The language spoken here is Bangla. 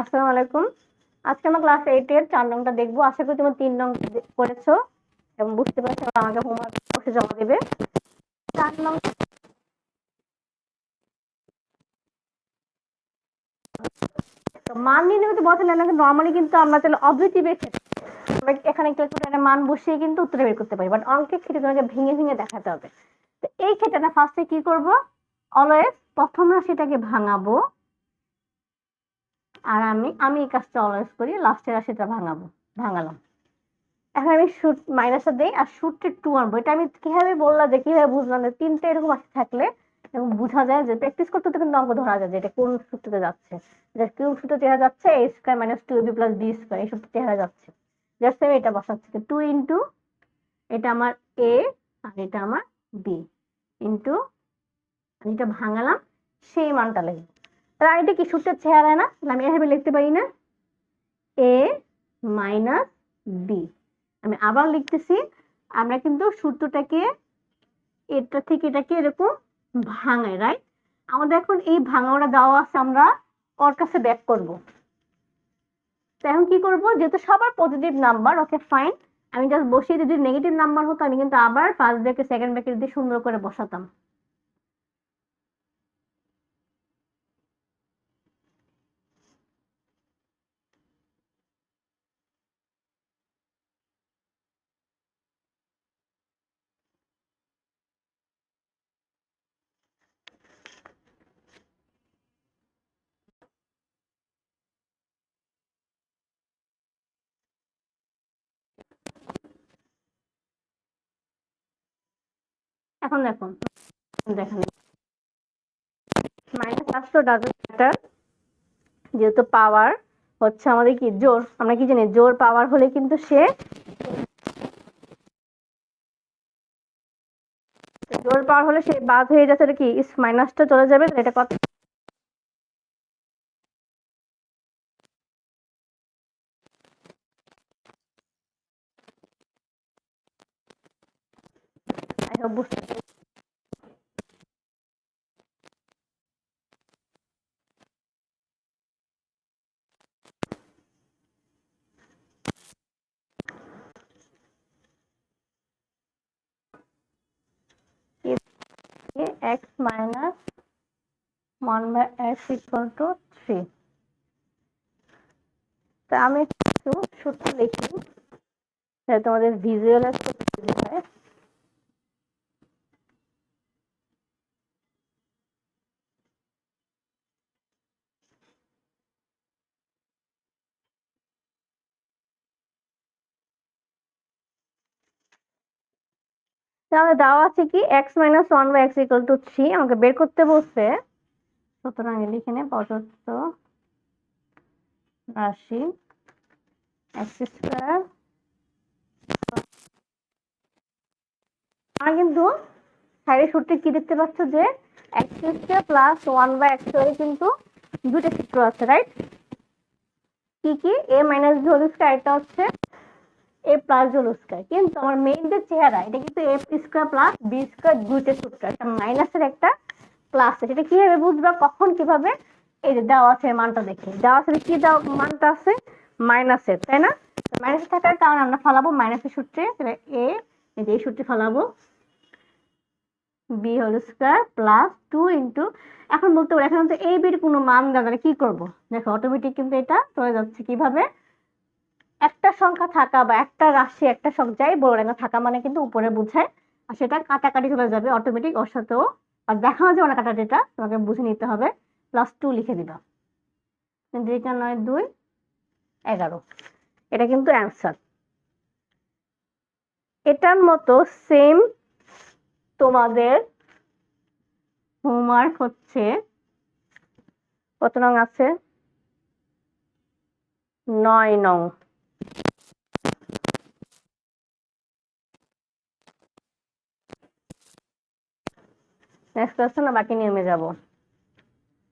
আসসালামু আলাইকুম। আজকে আমরা ক্লাস 8 এর 4 নংটা দেখবো। আশা করি তোমরা 3 নং করেছো এবং বুঝতে পারছো এবং আমাকে হোমওয়ার্ক বসে জমা দেবে। 4 নং তো মান নির্ণয় করতে বলতে না, নরমালি কিন্তু আমরা তাহলে অবজেক্টিভের ক্ষেত্রে আমরা এখানে ক্যালকুলেটরে মান বসিয়ে কিন্তু উত্তর বের করতে পারি, বাট অঙ্কের ক্ষেত্রে তোমাকে ভেঙে ভেঙে দেখাতে হবে। তো এই ক্ষেত্রে না ফার্স্টে কি করব, অলওয়েজ প্রথম রাশিটাকে ভাঙাবো, আর আমি এই কাজটা অলওয়েজ করি, লাস্টের রাশিটা ভাঙালাম। এখন আমি শুট মাইনাসটা দেই আর শুটে 2 আনবো। এটা আমি কিভাবে বললাম, যে কিভাবে বুঝলাম, যে তিনটে এরকম রাশি থাকলে এবং বোঝা যায়, যে প্র্যাকটিস করতে তো কিন্তু অঙ্ক ধরা যায় যে এটা কোন সূত্রতে যাচ্ছে, এটা কোন সূত্র চেহারা যাচ্ছে, a square minus 2ab plus b square এই সূত্র চেহারা যাচ্ছে। জাস্ট আমি এটা বসাচ্ছি, 2 ইন্টু এটা আমার a আর এটা আমার b ইন্টু আমি এটা ভাঙালাম, সেই মানটা লিখবো। তাহলে এটা কি সূত্রের চেহারা না? তাহলে আমি এভাবে লিখতে পারি না, a মাইনাস b। আমি আবার লিখতেছি, আমরা কিন্তু সূত্রটাকে এটা থেকে এটাকে এরকম ভাঙাই, রাইট? আমাদের এখন এই ভাঙাটা দেওয়া আছে, আমরা ওর কাছে ব্যাক করব। তো এখন কি করব, যেহেতু সবার পজিটিভ নাম্বার, ওকে ফাইন, আমি জাস্ট বসিয়ে যদি নেগেটিভ নাম্বার হতো আমি কিন্তু আবার ফার্স্ট ব্র্যাকেট সেকেন্ড ব্র্যাকেট দিয়ে সুন্দর করে বসাতাম। এখন দেখেন মাইনাস আসতো ডাজন্ট ম্যাটার, যেহেতু পাওয়ার হচ্ছে আমাদের কি জোর, আমরা কি জানি জোর পাওয়ার হলে কিন্তু সে জোর পাওয়ার হলে সে বাদ হয়ে যাচ্ছে, এটা কি মাইনাসটা চলে যাবে, এটা কত আই হোপ বুঝতে x minus 1 by x equal to 3। তা আমি একটু সূত্র লিখি যাতে তোমাদের ভিজুয়ালাইজ করতে সুবিধা হয়। তাহলে দেওয়া আছে কি x minus 1 by x equal to 3 আমাকে বের করতে বলছে। সুতরাং লিখে নে প্রদত্ত রাশি x স্কয়ার, আর কিন্তু সাইডের সূত্রে কি দেখতে পাচ্ছ, যে x square plus 1 by x স্কয়ারে কিন্তু দুটো সূত্র আছে, রাইট? কি কি, a minus b whole square, এটা হচ্ছে a প্লাস হোল স্কয়ার। কিন্তু আমার মেইন যে চেহারা, এটা কিন্তু a square plus b square দুইটা সূত্র, একটা মাইনাসের একটা প্লাস। এটা কিভাবে বুঝবা, কখন কিভাবে, এই যে দেওয়া আছে মানটা দেখে, দেওয়া আছে কি দেওয়া মানটা আছে মাইনাসের, তাই না? মাইনাসে থাকার কারণে আমরা ফালাবো মাইনাসের সূত্রে, তাহলে a এই সূত্রে ফালাবো b whole square plus 2 into, এখন বলতে পারি এখন তো এই বির কোনো মান দেওয়া কি করব, দেখো অটোমেটিক কিন্তু এটা চলে যাচ্ছে। কিভাবে, একটা সংখ্যা থাকা বা একটা রাশি একটা সংখ্যা যাই বড় রেখা থাকা মানে কিন্তু উপরে বোঝায়, আর সেটা কাটাকাটি চলে যাবে অটোমেটিক, ওর সাথেও আর দেখানো যাবে না কাটাটিটা, তোমাকে বুঝে নিতে হবে। প্লাস 2 লিখে দিবা, 2 9 2 11, এটা কিন্তু অ্যান্সার। এটার মতো সেম তোমাদের হোমওয়ার্ক হচ্ছে কত নং আছে, 9 নং। নেক্সট ক্লাসে না বাকি নিয়মে যাব।